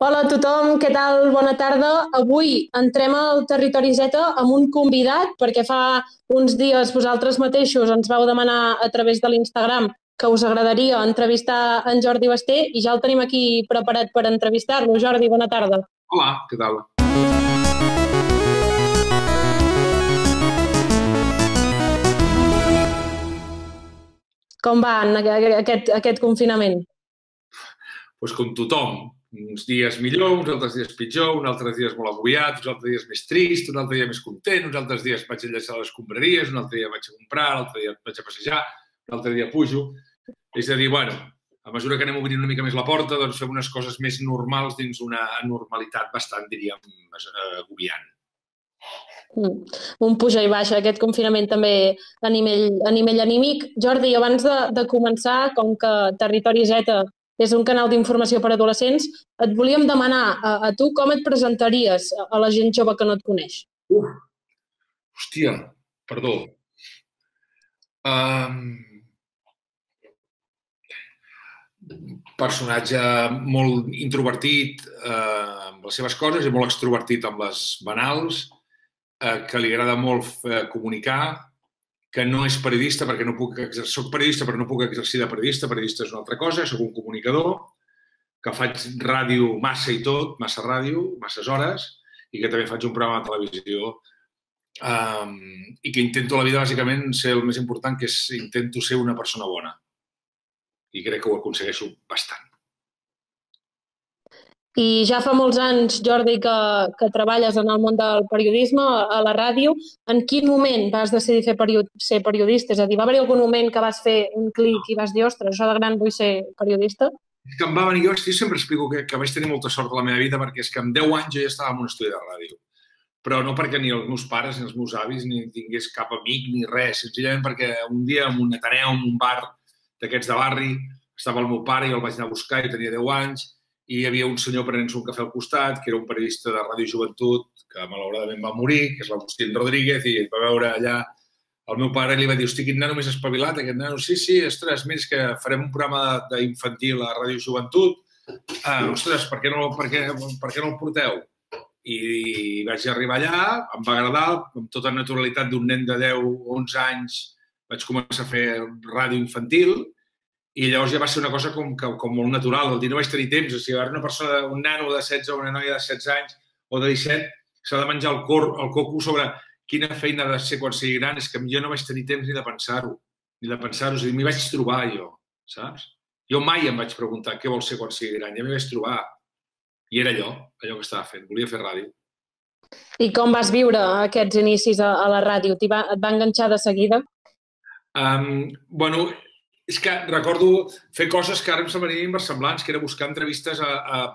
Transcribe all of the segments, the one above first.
Hola a tothom, què tal? Bona tarda. Avui entrem al Territori Z amb un convidat, perquè fa uns dies vosaltres mateixos ens vau demanar a través de l'Instagram que us agradaria entrevistar en Jordi Basté i ja el tenim aquí preparat per entrevistar-lo. Jordi, bona tarda. Hola, què tal? Com va aquest confinament? Doncs com tothom. Uns dies millor, uns altres dies pitjor, uns altres dies molt agobiat, uns altres dies més trist, un altre dia més content, uns altres dies vaig enllaçar les escombraries, un altre dia vaig a comprar, l'altre dia vaig a passejar, un altre dia pujo. És a dir, bueno, a mesura que anem obrint una mica més la porta, doncs fem unes coses més normals dins una normalitat bastant, diríem, agobiant. Un puja i baixa, aquest confinament també a nivell anímic. Jordi, abans de començar, com que Territori Z és un canal d'informació per a adolescents, et volíem demanar a tu com et presentaries a la gent jove que no et coneix. Hòstia, perdó. Personatge molt introvertit amb les seves coses i molt extrovertit amb les banals, que li agrada molt comunicar, que no és periodista perquè no puc exercir, soc periodista però no puc exercir de periodista és una altra cosa, soc un comunicador, que faig ràdio massa i tot, massa ràdio, masses hores, i que també faig un programa de televisió i que intento a la vida bàsicament ser el més important, que és intento ser una persona bona. I crec que ho aconsegueixo bastant. I ja fa molts anys, Jordi, que treballes en el món del periodisme, a la ràdio. En quin moment vas decidir ser periodista? És a dir, va haver-hi algun moment que vas fer un clic i vas dir, ostres, jo de gran vull ser periodista? És que em va venir, jo sempre explico que vaig tenir molta sort a la meva vida, perquè és que amb 10 anys jo ja estava en un estudi de ràdio. Però no perquè ni els meus pares ni els meus avis ni tingués cap amic ni res, senzillament perquè un dia en un ateneu, en un bar d'aquests de barri, estava el meu pare i el vaig anar a buscar, jo tenia 10 anys, i hi havia un senyor prenent-se un cafè al costat, que era un periodista de Ràdio Joventut, que malauradament va morir, que és l'Agustín Rodríguez, i va veure allà el meu pare i li va dir, hosti, quin nano més espavilat, aquest nano. Sí, ostres, mira, és que farem un programa d'infantil a Ràdio Joventut. Ostres, per què no el porteu? I vaig arribar allà, em va agradar, amb tota naturalitat d'un nen de 10 o 11 anys vaig començar a fer ràdio infantil. I llavors ja va ser una cosa com molt natural. El dir, no vaig tenir temps. O sigui, una persona, un nano de 16 o una noia de 16 anys o de 17, s'ha de menjar el coco sobre quina feina ha de ser quan sigui gran. És que jo no vaig tenir temps ni de pensar-ho. És a dir, m'hi vaig trobar jo, saps? Jo mai em vaig preguntar què vol ser quan sigui gran. Ja m'hi vaig trobar. I era allò que estava fent. Volia fer ràdio. I com vas viure aquests inicis a la ràdio? Et va enganxar de seguida? Bueno, és que recordo fer coses que ara em semblarien inversemblants, que era buscar entrevistes a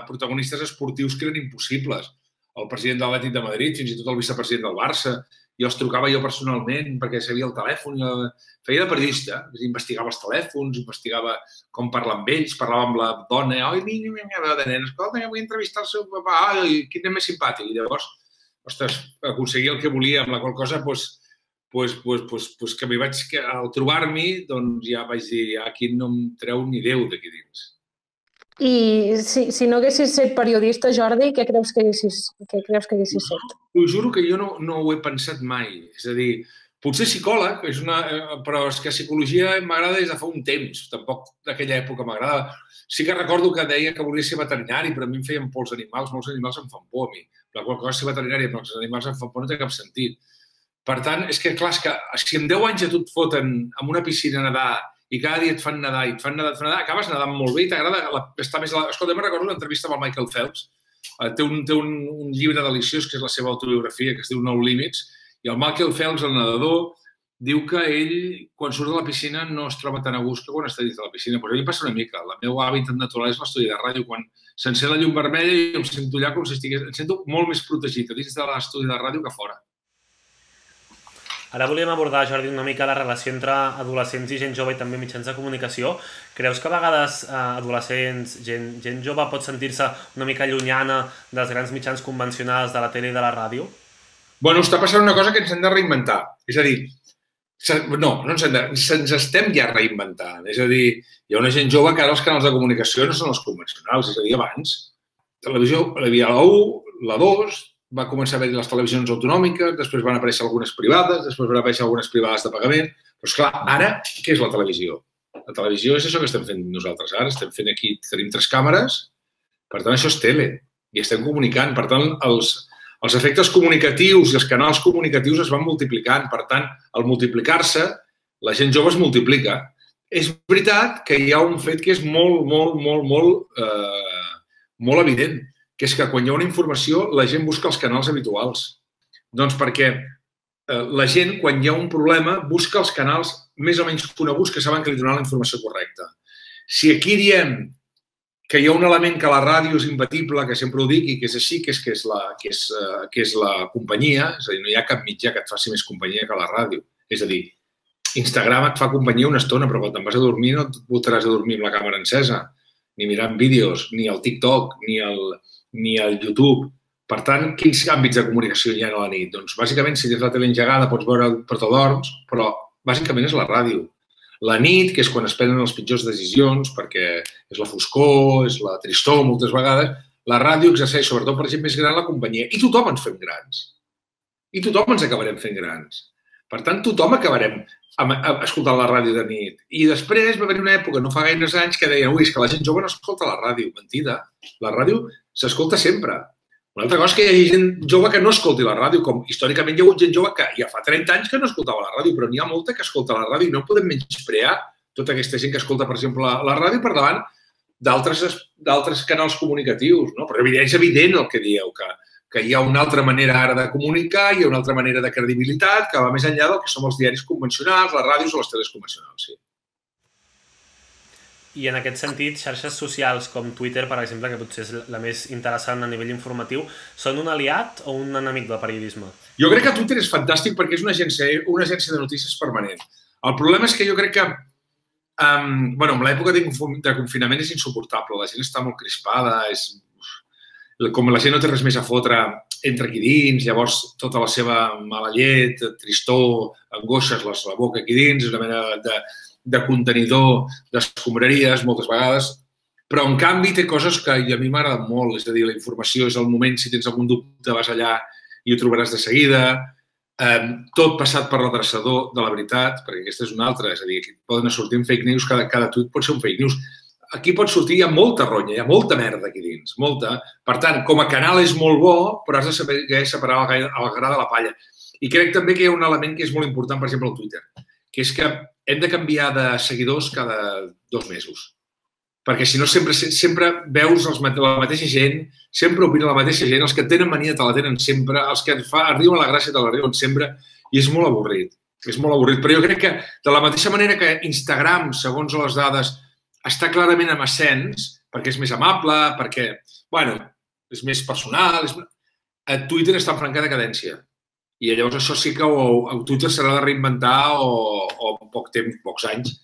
protagonistes esportius que eren impossibles. El president de l'Atlètic de Madrid, fins i tot el vicepresident del Barça. Jo els trucava jo personalment perquè sabia el telèfon. Feia de periodista, investigava els telèfons, investigava com parlar amb ells, parlava amb la dona. Oi, de nen, escolta, vull entrevistar el seu papà. Ai, quin nen més simpàtic. I llavors, ostres, aconseguia el que volia, amb la qual cosa, que m'hi vaig, al trobar-m'hi, doncs ja vaig dir, aquí no em treu ni Déu d'aquí dins. I si no haguessis set periodista, Jordi, què creus que haguessis set? T'ho juro que jo no ho he pensat mai. És a dir, potser psicòleg, però és que psicologia m'agrada des de fa un temps. Tampoc d'aquella època m'agradava. Sí que recordo que deia que volia ser veterinari, però a mi em feien por els animals. Molts animals em fan por a mi. La qual cosa ser veterinari amb els animals em fan por no té cap sentit. Per tant, és que, clar, si en 10 anys a tu et foten en una piscina a nedar i cada dia et fan nedar i et fan nedar, acabes nedant molt bé i t'agrada estar més... Escolta, me'n recordo una entrevista amb el Michael Phelps. Té un llibre deliciós, que és la seva autobiografia, que es diu No Limits, i el Michael Phelps, el nedador, diu que ell, quan surt de la piscina, no es troba tan a gust que quan està dins de la piscina. Però a mi em passa una mica. El meu hàbitat natural és l'estudi de ràdio. Quan s'encén la llum vermella i em sento allà com si estigués... Em sento molt més protegit a dins de l'estudi de ràdio que fora. Ara volíem abordar, Jordi, una mica la relació entre adolescents i gent jove i també mitjans de comunicació. Creus que a vegades adolescents, gent jove pot sentir-se una mica llunyana dels grans mitjans convencionals de la tele i de la ràdio? Bueno, està passant una cosa que ens hem de reinventar. És a dir, ens estem ja reinventant. És a dir, hi ha una gent jove que ara els canals de comunicació no són els convencionals. És a dir, abans televisió, hi havia la 1, la 2, va començar a haver les televisions autonòmiques, després van aparèixer algunes privades, després van aparèixer algunes privades de pagament. Però, esclar, ara, què és la televisió? La televisió és això que estem fent nosaltres ara. Estem fent aquí, tenim 3 càmeres, per tant, això és tele, i estem comunicant. Per tant, els efectes comunicatius i els canals comunicatius es van multiplicant. Per tant, al multiplicar-se, la gent jove es multiplica. És veritat que hi ha un fet que és molt evident, que és que quan hi ha una informació la gent busca els canals habituals. Doncs perquè la gent, quan hi ha un problema, busca els canals més o menys coneguts que saben que li donaran la informació correcta. Si aquí diem que hi ha un element que a la ràdio és imbatible, que sempre ho dic i que és així, que és la companyia, és a dir, no hi ha cap mitjà que et faci més companyia que la ràdio. És a dir, Instagram et fa companyia una estona, però quan te'n vas a dormir no et votaràs a dormir amb la càmera encesa, ni mirant vídeos, ni el TikTok, ni el YouTube. Per tant, quins àmbits de comunicació hi ha a la nit? Doncs, bàsicament, si tens la tele engegada, pots veure per te dorms, però bàsicament és la ràdio. La nit, que és quan es prenen les pitjors decisions, perquè és la foscor, és la tristor, moltes vegades, la ràdio exerceix, sobretot per gent més gran, la companyia. I tothom ens fem grans. I tothom ens acabarem fent grans. Per tant, tothom acabarem escoltant la ràdio de nit. I després va haver una època, no fa gaires anys, que deien, ui, és que la gent jove no escolta la ràdio. Mentida. La ràdio s'escolta sempre. Una altra cosa és que hi hagi gent jove que no escolti la ràdio, com històricament hi ha hagut gent jove que ja fa 30 anys que no escoltava la ràdio, però n'hi ha molta que escolta la ràdio i no podem menysprear tota aquesta gent que escolta, per exemple, la ràdio per davant d'altres canals comunicatius. No? Però és evident el que dieu, que hi ha una altra manera ara de comunicar, hi ha una altra manera de credibilitat que va més enllà del que són els diaris convencionals, les ràdios o les teles convencionals. Sí. I en aquest sentit, xarxes socials com Twitter, per exemple, que potser és la més interessant a nivell informatiu, són un aliat o un enemic del periodisme? Jo crec que Twitter és fantàstic perquè és una agència de notícies permanent. El problema és que jo crec que en l'època de confinament és insuportable. La gent està molt crispada, com la gent no té res més a fotre, entra aquí dins, llavors tota la seva mala llet, tristor, angoixes, la boca aquí dins, és una mena de contenidor d'escombraries moltes vegades, però en canvi té coses que a mi m'agraden molt, és a dir, la informació és el moment, si tens algun dubte vas allà i ho trobaràs de seguida, tot passat per l'adreçador de la veritat, perquè aquesta és una altra, és a dir, aquí poden sortir un fake news, cada tuit pot ser un fake news. Aquí pot sortir, hi ha molta ronya, hi ha molta merda aquí dins, molta. Per tant, com a canal és molt bo, però has de saber separar el gra de la palla. I crec també que hi ha un element que és molt important, per exemple, al Twitter, que és que hem de canviar de seguidors cada 2 mesos. Perquè si no sempre veus la mateixa gent, sempre opina la mateixa gent, els que tenen mania te la tenen sempre, els que arriben a la gràcia te l'arriben sempre, i és molt avorrit. És molt avorrit. Però jo crec que de la mateixa manera que Instagram, segons les dades, està clarament en ascens, perquè és més amable, perquè, és més personal, Twitter està en franca decadència. I llavors això sí que Twitter s'haurà de reinventar o en poc temps, pocs anys,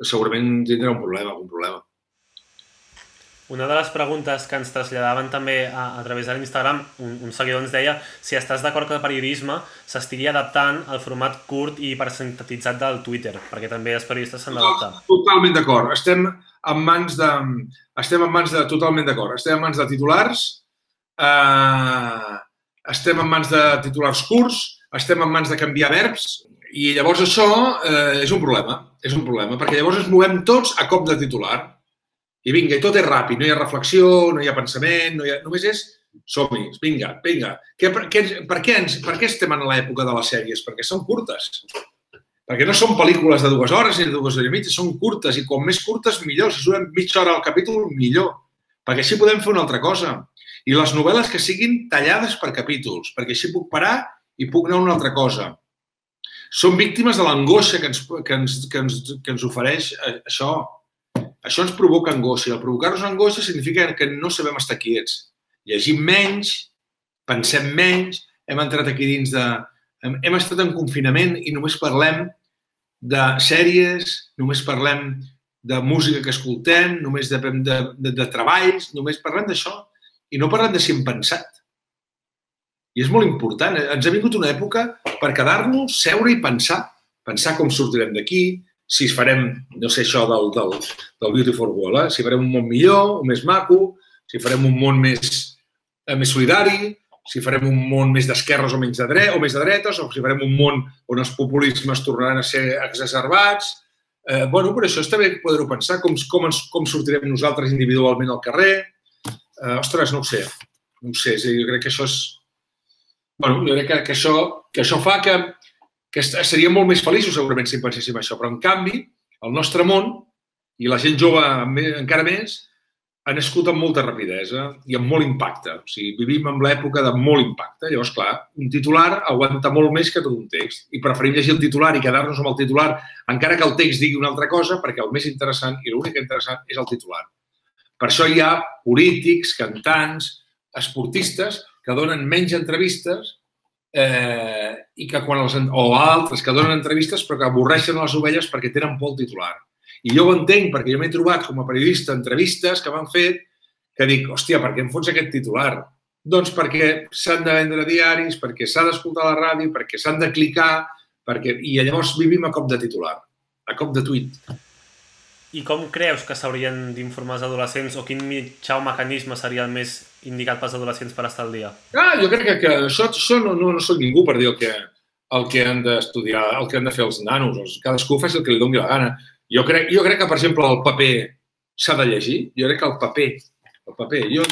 segurament tindrà algun problema. Una de les preguntes que ens traslladaven també a través de l'Instagram, un seguidor ens deia si estàs d'acord que el periodisme s'estigui adaptant al format curt i hipersintetitzat del Twitter, perquè també els periodistes s'han d'adaptar. Totalment d'acord. Estem en mans de titulars, estem en mans de titulars curts, estem en mans de canviar verbs i llavors això és un problema, perquè llavors ens movem tots a cop de titular. I vinga, i tot és ràpid, no hi ha reflexió, no hi ha pensament, només és som-hi, vinga. Per què estem en l'època de les sèries? Perquè són curtes. Perquè no són pel·lícules de 2 hores ni de 2 hores i mitja, són curtes i com més curtes millor. Si duren mitja hora al capítol, millor. Perquè així podem fer una altra cosa. I les novel·les que siguin tallades per capítols, perquè així puc parar i puc anar a una altra cosa. Som víctimes de l'angoixa que ens ofereix això. Això ens provoca angoixa. El provocar-nos angoixa significa que no sabem estar quiets. Llegim menys, pensem menys, hem entrat aquí dins de... Hem estat en confinament i només parlem de sèries, només parlem de música que escoltem, només de treballs, només parlem d'això i no parlem de si hem pensat. I és molt important. Ens ha vingut una època per quedar-nos, seure i pensar. Pensar com sortirem d'aquí, si farem, no sé, això del Beautiful World, si farem un món millor, més maco, si farem un món més més solidari, si farem un món més d'esquerres o menys de dretes, o si farem un món on els populismes tornaran a ser exacerbats. Bueno, per això està bé poder-ho pensar, com sortirem nosaltres individualment al carrer. Ostres, no ho sé. No ho sé, jo crec que això és... Bueno, jo crec que això fa que seríem molt més feliços segurament si penséssim això, però en canvi el nostre món, i la gent jove encara més, ha nascut amb molta rapidesa i amb molt impacte. O sigui, vivim en l'època de molt impacte. Llavors, clar, un titular aguanta molt més que tot un text i preferim llegir el titular i quedar-nos amb el titular encara que el text digui una altra cosa perquè el més interessant i l'únic interessant és el titular. Per això hi ha polítics, cantants, esportistes que donen menys entrevistes i que o altres que donen entrevistes però que avorreixen les ovelles perquè tenen por al titular. I jo ho entenc perquè jo m'he trobat com a periodista entrevistes que m'han fet que dic, hòstia, per què em fots aquest titular? Doncs perquè s'han de vendre diaris, perquè s'ha d'escoltar la ràdio, perquè s'han de clicar, i llavors vivim a cop de titular, a cop de tuit. I com creus que s'haurien d'informar els adolescents o quin mitjà o mecanisme seria el més indicat pels adolescents per estar al dia? Jo crec que això no soc ningú per dir el que han d'estudiar, el que han de fer els nanos. Cadascú faci el que li doni la gana. Jo crec que, per exemple, el paper s'ha de llegir. Jo crec que el paper... Jo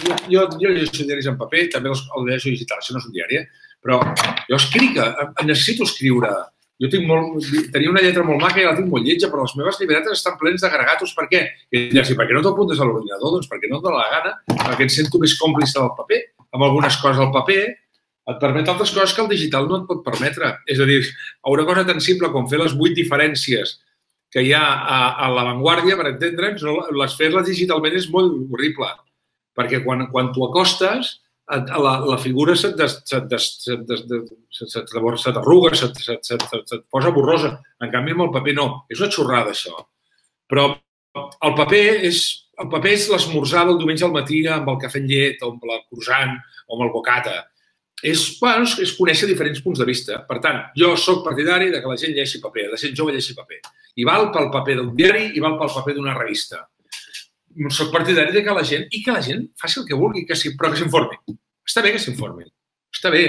llegeixo diaris en paper, també el llegeixo digital, això no és un diari, però jo escric, necessito escriure. Jo tenia una lletra molt maca i la tinc molt lletja, però les meves llibretes estan plens de gregatos. Per què? I per què no t'apuntes a l'ordinador? Doncs perquè no et dóna la gana, perquè em sento més còmplice del paper. Amb algunes coses el paper et permet altres coses que el digital no et pot permetre. És a dir, una cosa tan simple com fer les 8 diferències que hi ha a l'avantguàrdia, per entendre'ns, fer-les digitalment és molt horrible, perquè quan t'ho acostes, la figura se't arruga, se't posa borrosa. En canvi, amb el paper no. És una xorrada, això. Però el paper és l'esmorzar del diumenge al matí amb el cafè amb llet, o amb el croissant, o amb el bocata. És conèixer diferents punts de vista. Per tant, jo soc partidari que la gent llegeixi paper, de gent jove llegeixi paper. I val pel paper d'un diari i val pel paper d'una revista. Soc partidari que la gent faci el que vulgui, però que s'informi. Està bé que s'informi. Està bé,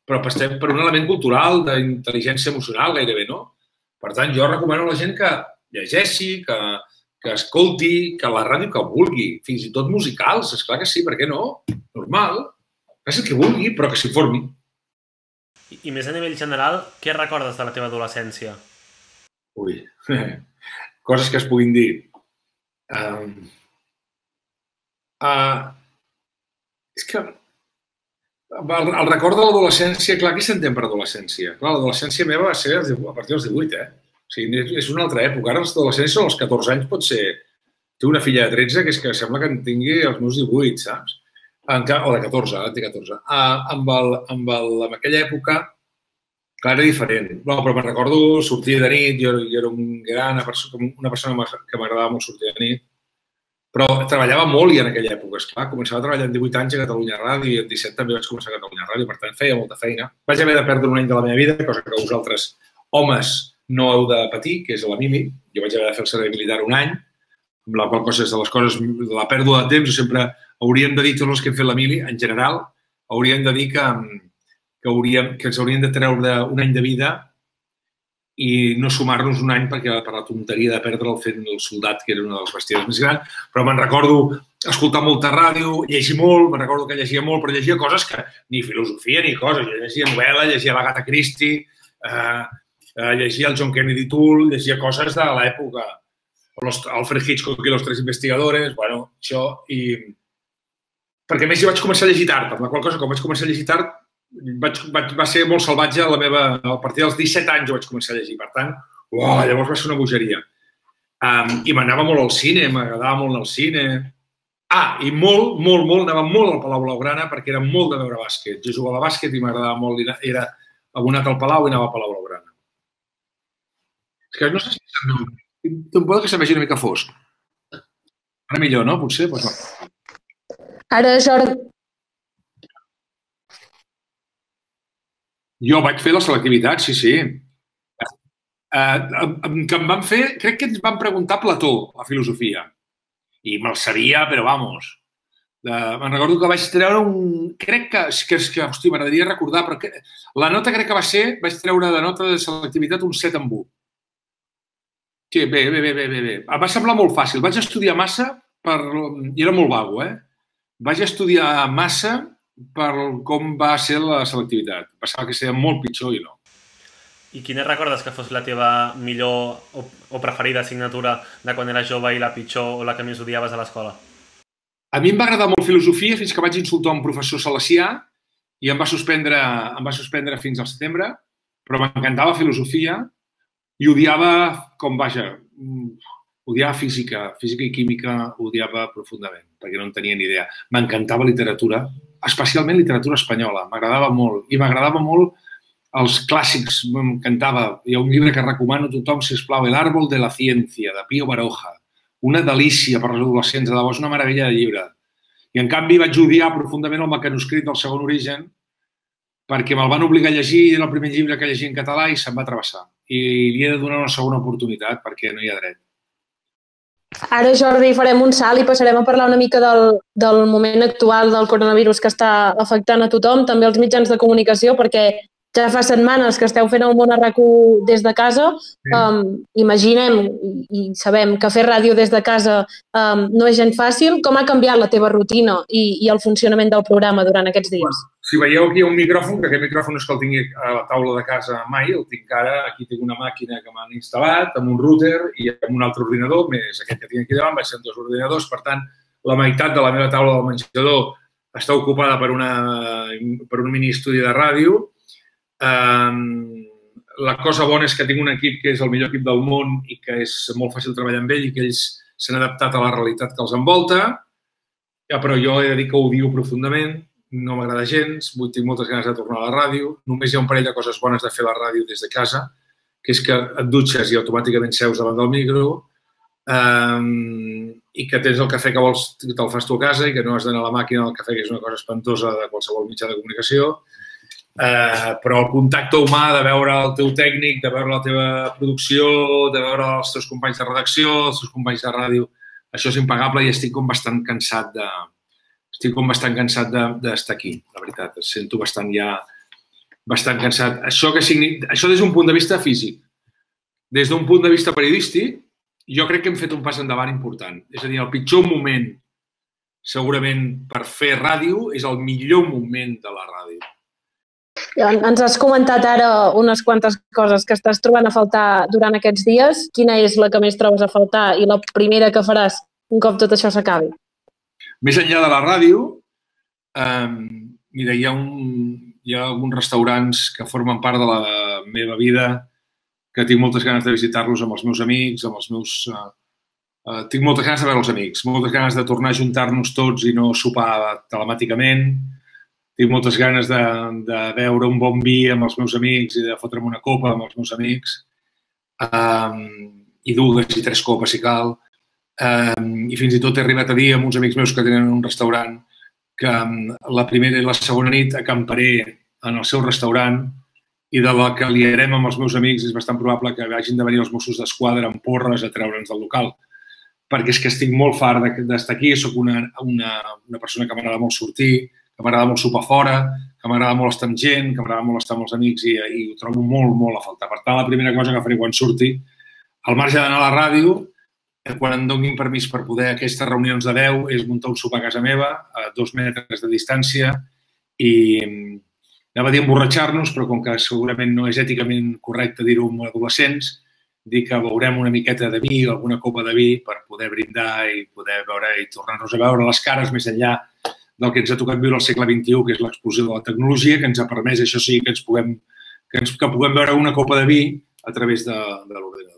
però estem per un element cultural, d'intel·ligència emocional, gairebé, no? Per tant, jo recomano a la gent que llegeixi, que escolti, que la ràdio que vulgui, fins i tot musicals, esclar que sí, per què no? Normal. Faci el que vulgui, però que s'informi. I més a nivell general, què recordes de la teva adolescència? Ui, coses que es puguin dir. És que el record de l'adolescència, clar, què s'entén per adolescència? Clar, l'adolescència meva va ser a partir dels 18, O sigui, és una altra època. Ara els adolescents són als 14 anys, pot ser... Té una filla de 13 que és que sembla que en tingui els meus 18, saps? O de 14, ara té 14. En aquella època, clar, era diferent. Però me'n recordo sortir de nit, jo era una persona que m'agradava molt sortir de nit, però treballava molt i en aquella època, esclar. Començava a treballar amb 18 anys a Catalunya Ràdio i amb 17 també vaig començar a Catalunya Ràdio, per tant feia molta feina. Vaig haver de perdre un any de la meva vida, cosa que vosaltres, homes, no heu de patir, que és la mili. Jo vaig haver de fer el servei militar un any, amb la qual cosa és de les coses, de la pèrdua de temps, sempre hauríem de dir, tots els que hem fet la mili, en general, hauríem de dir que ens haurien de treure un any de vida i no sumar-nos un any per la tonteria de perdre'l fent el soldat, que era una de les bestieses més grans. Però me'n recordo escoltar molta ràdio, llegir molt, me'n recordo que llegia molt, però llegia coses que ni filosofia ni coses. Jo llegia novel·la, llegia l'Agatha Christie, llegia el John Kennedy Toole, llegia coses de l'època. Alfred Hitchcock i los tres investigadores, bueno, això. Perquè a més jo vaig començar a llegir tard, amb la qual cosa, quan vaig començar a llegir tard, va ser molt salvatge a partir dels 17 anys jo vaig començar a llegir, per tant, llavors va ser una bogeria. I m'anava molt al cine, m'agradava molt anar al cine. I molt, anava molt al Palau Blaugrana perquè era molt de veure bàsquet. Jo jugava a bàsquet i m'agradava molt, era abonat al Palau i anava al Palau Blaugrana. És que no sé si tampoc que se'm vegi una mica fosc. Ara millor, no? Potser? Ara, Jordi... Jo vaig fer la selectivitat, sí. Que em van fer... Crec que ens van preguntar Plató, a filosofia. I me'l sabia, però vamos. Me'n recordo que vaig treure un... Crec que... Hòstia, m'agradaria recordar, però la nota crec que va ser... Vaig treure de nota de selectivitat un 7 en 1. Sí, bé. Em va semblar molt fàcil. Vaig estudiar massa i era molt vago, Vaig estudiar massa per com va ser la selectivitat. Pensava que seria molt pitjor i no. I quines recordes que fos la teva millor o preferida assignatura de quan eres jove i la pitjor o la que més odiaves a l'escola? A mi em va agradar molt filosofia fins que vaig insultar un professor salesià i em va suspendre fins al setembre, però m'encantava filosofia i odiava, odiava física i química, odiava profundament, perquè no en tenia ni idea. M'encantava literatura, especialment literatura espanyola, m'agradava molt. I m'agradava molt els clàssics, m'encantava. Hi ha un llibre que recomano a tothom, sisplau, El árbol de la ciencia, de Pío Baroja. Una delícia per als adolescents, de debò, és una meravella de llibre. I, en canvi, vaig odiar profundament el mecanoscrit del Segon Origen perquè me'l van obligar a llegir i era el primer llibre que llegia en català i se'm va travessar. I li he de donar una segona oportunitat perquè no hi ha dret. Ara, Jordi, farem un salt i passarem a parlar una mica del moment actual del coronavirus que està afectant a tothom, també els mitjans de comunicació, perquè ja fa setmanes que esteu fent el Món a RAC1 des de casa. Imaginem i sabem que fer ràdio des de casa no és gens fàcil. Com ha canviat la teva rutina i el funcionament del programa durant aquests dies? Si veieu aquí hi ha un micròfon, que aquest micròfon és que el tingui a la taula de casa mai, el tinc ara, aquí tinc una màquina que m'han instal·lat, amb un router i amb un altre ordinador, més aquest que tinc aquí davant, vaig ser amb 2 ordinadors, per tant, la meitat de la meva taula del menjador està ocupada per un mini estudi de ràdio. La cosa bona és que tinc un equip que és el millor equip del món i que és molt fàcil treballar amb ell i que ells s'han adaptat a la realitat que els envolta, però jo he de dir que ho odio profundament, no m'agrada gens, tinc moltes ganes de tornar a la ràdio, només hi ha un parell de coses bones de fer la ràdio des de casa, que és que et dutxes i automàticament seus davant del micro i que tens el cafè que vols, te'l fas tu a casa i que no has d'anar a la màquina del cafè, que és una cosa espantosa de qualsevol mitjà de comunicació. Però el contacte humà, de veure el teu tècnic, de veure la teva producció, de veure els teus companys de redacció, els teus companys de ràdio, això és impagable i estic com bastant cansat d'estar aquí, la veritat. Em sento bastant cansat. Això des d'un punt de vista físic. Des d'un punt de vista periodístic, jo crec que hem fet un pas endavant important. És a dir, el pitjor moment, segurament, per fer ràdio és el millor moment de la ràdio. Ens has comentat ara unes quantes coses que estàs trobant a faltar durant aquests dies. Quina és la que més trobes a faltar i la primera que faràs un cop tot això s'acabi? Més enllà de la ràdio, mira, hi ha alguns restaurants que formen part de la meva vida que tinc moltes ganes de visitar-los amb els meus amics, tinc moltes ganes de veure els amics, moltes ganes de tornar a juntar-nos tots i no sopar telemàticament. Tinc moltes ganes de beure un bon vi amb els meus amics i de fotre'm una copa amb els meus amics i 2 i 3 copes, si cal. I fins i tot he arribat a dir amb uns amics meus que tenen un restaurant que la primera i la segona nit acamparé en el seu restaurant i de la que liarem amb els meus amics és bastant probable que hagin de venir els Mossos d'Esquadra amb porres a treure'ns del local. Perquè és que estic molt fart d'estar aquí, soc una persona que m'agrada molt sortir, que m'agrada molt sopar fora, que m'agrada molt estar amb gent, que m'agrada molt estar amb els amics i ho trobo molt, molt a faltar. Per tant, la primera cosa que faré quan surti, al marge d'anar a la ràdio, quan em donin permís per poder aquestes reunions de veu, és muntar un sopar a casa meva, a 2 metres de distància, i anava a dir emborratxar-nos, però com que segurament no és èticament correcte dir-ho amb adolescents, dir que beurem una miqueta de vi o alguna copa de vi per poder brindar i poder veure i tornar-nos a veure les cares més enllà del que ens ha tocat viure al segle XXI, que és l'explosió de la tecnologia, que ens ha permès, això sí, que puguem veure una copa de vi a través de l'ordinador.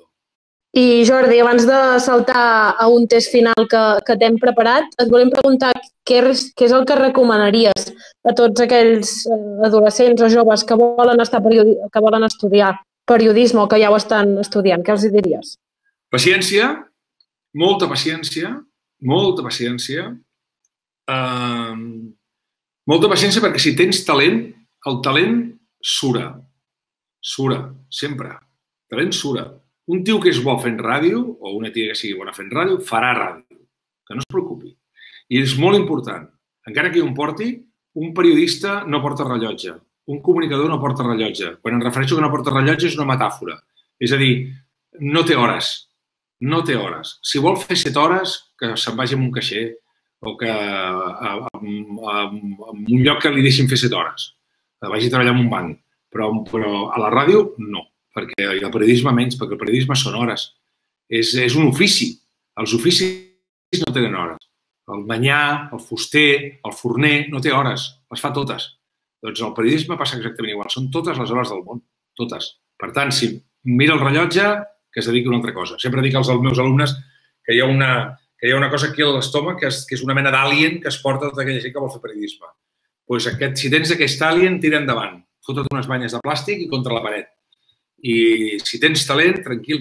I Jordi, abans de saltar a un test final que t'hem preparat, et volem preguntar què és el que recomanaries a tots aquells adolescents o joves que volen estudiar periodisme o que ja ho estan estudiant. Què els diries? Paciència, molta paciència, molta paciència. Molta paciència perquè si tens talent, el talent sura, sempre. El talent sura. Un tio que és bo fent ràdio o una tia que sigui bona fent ràdio, farà ràdio. Que no es preocupi. I és molt important. Encara que jo em porti, un periodista no porta rellotge, un comunicador no porta rellotge. Quan em refereixo que no porta rellotge és una metàfora. És a dir, no té hores. No té hores. Si vol fer 7 hores, que se'n vagi a un caixer o que a un lloc que li deixin fer 7 hores. Que vagi a treballar en un banc. Però a la ràdio, no. Perquè el periodisme menys, perquè el periodisme són hores. És un ofici. Els oficis no tenen hores. El manyà, el fuster, el forner, no té hores. Les fa totes. Doncs el periodisme passa exactament igual. Són totes les hores del món. Totes. Per tant, si mira el rellotge, que es dediqui a una altra cosa. Sempre dic als meus alumnes que hi ha una cosa aquí a l'estómac que és una mena d'àlien que es porta tota aquella gent que vol fer periodisme. Doncs si tens aquest àlien, tira endavant. Fotre't unes banyes de plàstic i contra la paret. I si tens talent, tranquil,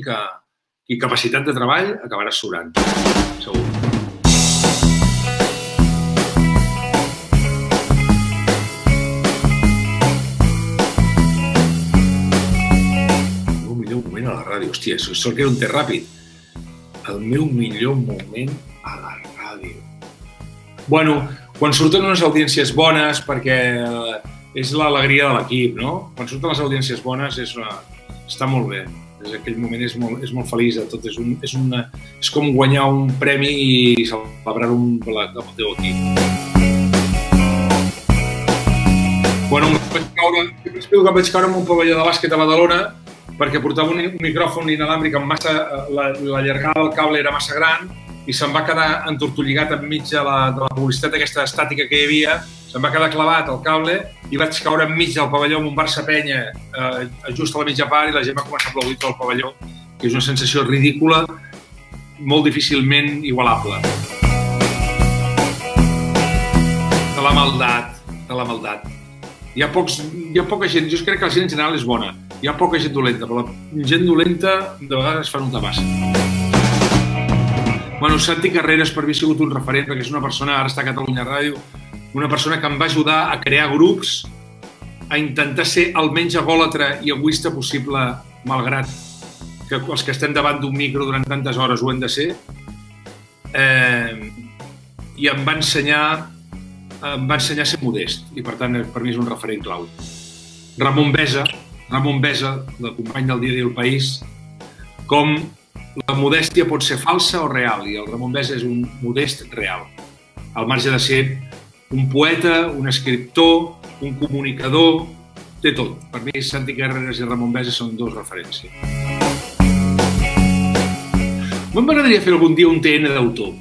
i capacitat de treball, acabaràs sobrant. Segur. El meu millor moment a la ràdio. Hòstia, això que era un té ràpid. El meu millor moment a la ràdio. Bueno, quan surten unes audiències bones, perquè és l'alegria de l'equip, no? Quan surten les audiències bones està molt bé. Aquell moment és molt feliç de tot. És com guanyar un premi i celebrar-ho amb el teu equip. Bueno, sempre explico que vaig caure en un pavelló de bàsquet a Badalona perquè portava un micròfon inalàmbric amb la llargada del cable era massa gran i se'm va quedar entortolligat enmig de la publicitat aquesta estàtica que hi havia, se'm va quedar clavat el cable i vaig caure enmig del pavelló amb un Barça-Penya just a la mitja part i la gent va començar a aplaudir tot el pavelló, que és una sensació ridícula, molt difícilment igualable. De la maldat. Hi ha poca gent, jo crec que la gent en general és bona, hi ha poca gent dolenta, però la gent dolenta de vegades es fa notar massa. Bueno, Santi Carreras per mi ha sigut un referent perquè és una persona, ara està a Catalunya Ràdio, una persona que em va ajudar a crear grups, a intentar ser el menys egòlatre i egoista possible, malgrat que els que estem davant d'un micro durant tantes hores ho hem de ser, i em va ensenyar a ser modest, i per tant per mi és un referent clau. Ramon Besa, el company del diari El País, com la modèstia pot ser falsa o real, i el Ramon Besa és un modest real, al marge de ser un poeta, un escriptor, un comunicador, té tot. Per mi, Santi Carreras i Ramon Besa són dos referències. M'agradaria fer algun dia un TN d'autor,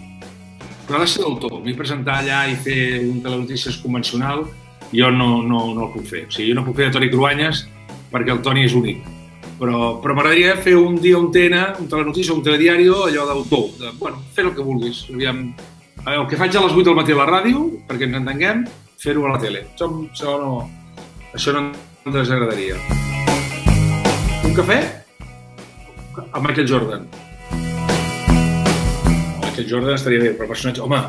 però ha de ser d'autor. M'he presentar allà i fer un telenotícies convencional, jo no el puc fer. O sigui, jo no puc fer de Toni Cruanyes perquè el Toni és únic. Però m'agradaria fer un dia un TN, un telenotícies, un telediari, allò d'autor. Bueno, fer el que vulguis. El que faig a les 8 del matí a la ràdio, perquè ens entenguem, fer-ho a la tele. Això no em desagradaria. Un cafè? Amb Michael Jordan. Michael Jordan estaria bé, però el personatge... Home,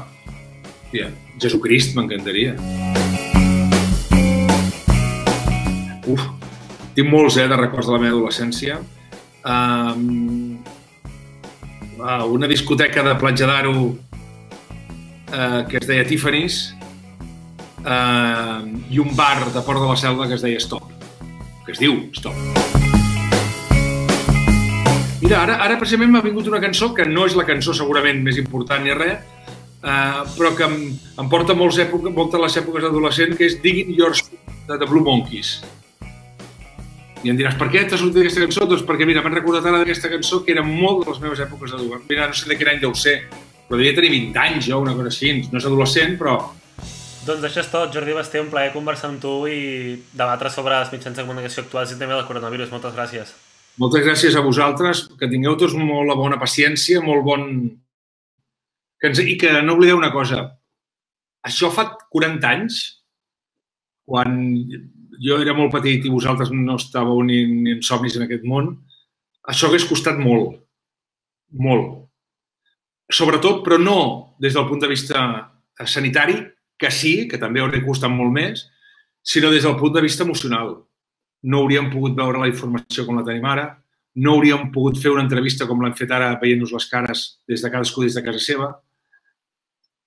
Jesucrist m'encantaria. Tinc molts, de records de la meva adolescència. Una discoteca de Platja d'Aro que es deia Tiffany's i un bar de Port de la Selva que es deia Stop, que es diu Stop. Mira, ara precisament m'ha vingut una cançó que no és la cançó segurament més important ni res, però que em porta moltes les èpoques d'adolescent, que és Digging Your Soup, de The Blue Monkeys. I em diràs, per què t'ha sortit aquesta cançó? Doncs perquè, mira, m'han recordat ara d'aquesta cançó que era molt de les meves èpoques d'adolescent. Mira, no sé de quin any deu ser, però devia tenir 20 anys jo, una cosa així. No és adolescent, però... Doncs això és tot, Jordi Basté, un plaer conversar amb tu i debatre sobre els mitjans de comunicació actuals i també del coronavirus. Moltes gràcies. Moltes gràcies a vosaltres, que tingueu tots molt bona paciència, molt bon... I que no oblideu una cosa, això fa 40 anys, quan jo era molt petit i vosaltres no estàveu ni en somnis en aquest món, això hagués costat molt, molt. Sobretot, però no des del punt de vista sanitari, que sí, que també hauria costat molt més, sinó des del punt de vista emocional. No hauríem pogut veure la informació com la tenim ara, no hauríem pogut fer una entrevista com l'hem fet ara veient-nos les cares des de cadascú des de casa seva,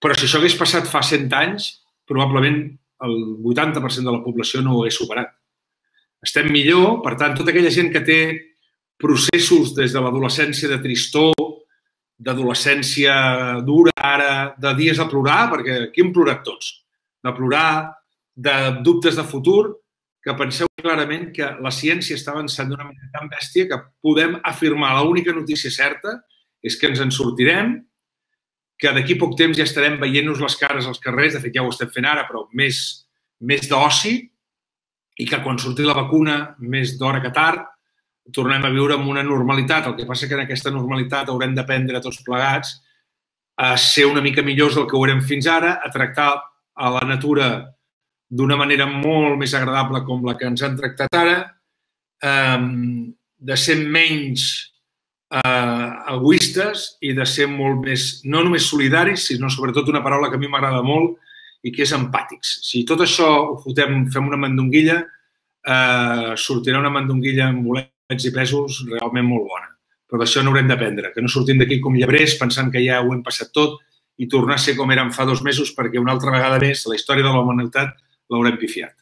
però si això hagués passat fa 100 anys, probablement el 80% de la població no ho hagués superat. Estem millor, per tant, tota aquella gent que té processos des de l'adolescència de tristor, d'adolescència dura ara, de dies de plorar, perquè aquí hem plorat tots, de plorar, de dubtes de futur, que penseu clarament que la ciència està avançant d'una manera tan bèstia que podem afirmar l'única notícia certa és que ens en sortirem, que d'aquí poc temps ja estarem veient-nos les cares als carrers, de fet ja ho estem fent ara, però més d'oci, i que quan surti la vacuna, més d'hora que tard, tornem a viure amb una normalitat. El que passa que en aquesta normalitat haurem d'aprendre tots plegats a ser una mica millors del que ho érem fins ara, a tractar a la natura d'una manera molt més agradable com la que ens han tractat ara, de ser menys egoistes i de ser molt més, no només solidaris, sinó sobretot una paraula que a mi m'agrada molt i que és empàtics. Si tot això ho fotem, fem una mandonguilla, sortirà una mandonguilla amb bolets i pesos realment molt bona. Però d'això n'haurem d'aprendre, que no sortim d'aquí com llebrers pensant que ja ho hem passat tot i tornar a ser com érem fa 2 mesos perquè una altra vegada més la història de la humanitat l'haurem pifiat.